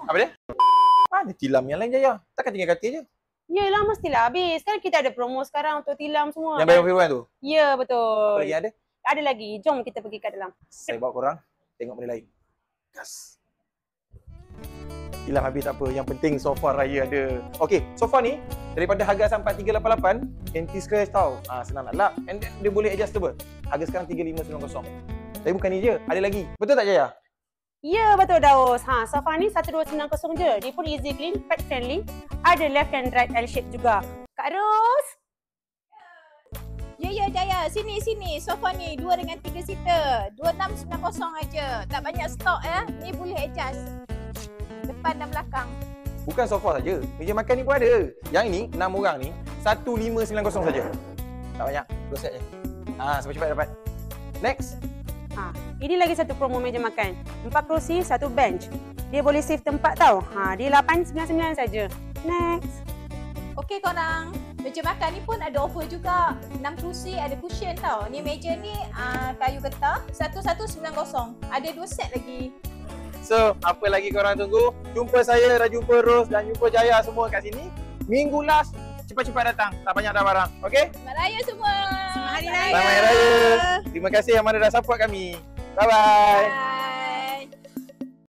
Apa dia? Mana tilam yang lain Jaya? Takkan tinggal katil je? Yelah, mestilah habis. Kan kita ada promo sekarang untuk tilam semua. Yang bayar RM50 tu? Ya, betul. Apa lagi ada? Ada lagi. Jom kita pergi ke dalam. Saya bawa korang tengok benda lain. Gas. Tilam habis tak apa. Yang penting sofa raya ada. Okey, sofa ni daripada harga sampai 388 anti scratch tau. Senang nak lap. And dia boleh adjustable. Harga sekarang 3590. Tapi bukan ni je. Ada lagi. Betul tak Jaya? Ya, betul Daus. Sofa ni 1290 je. Dia pun easy clean, pet friendly. Ada left and right L shape juga. Kak Ros. Ya, Jaya. Sini. Sofa ni 2 dengan 3 seater. 2690 aja. Tak banyak stok ya. Ni boleh adjust. Depan dan belakang. Bukan sofa saja. Meja makan ni pun ada. Yang ni 6 orang ni 1590 saja. Tak banyak. 2 set je. Cepat-cepat dapat. Next. Ini lagi satu promo meja makan. 4 kerusi, 1 bench. Dia boleh save tempat tau. Dia 899 saja. Next. Okey korang. Meja makan ni pun ada offer juga. 6 kerusi, ada cushion tau. Ni meja ni kayu getah 1190. Ada 2 set lagi. So, apa lagi korang tunggu? Jumpa saya, dah jumpa Ros dan jumpa Jaya semua kat sini. Minggu last, cepat-cepat datang. Tak banyak dah barang. Okey? Selamat Raya semua. Selamat Hari Raya. Selamat Hari Raya. Terima kasih yang mana dah support kami. Bye-bye. Bye.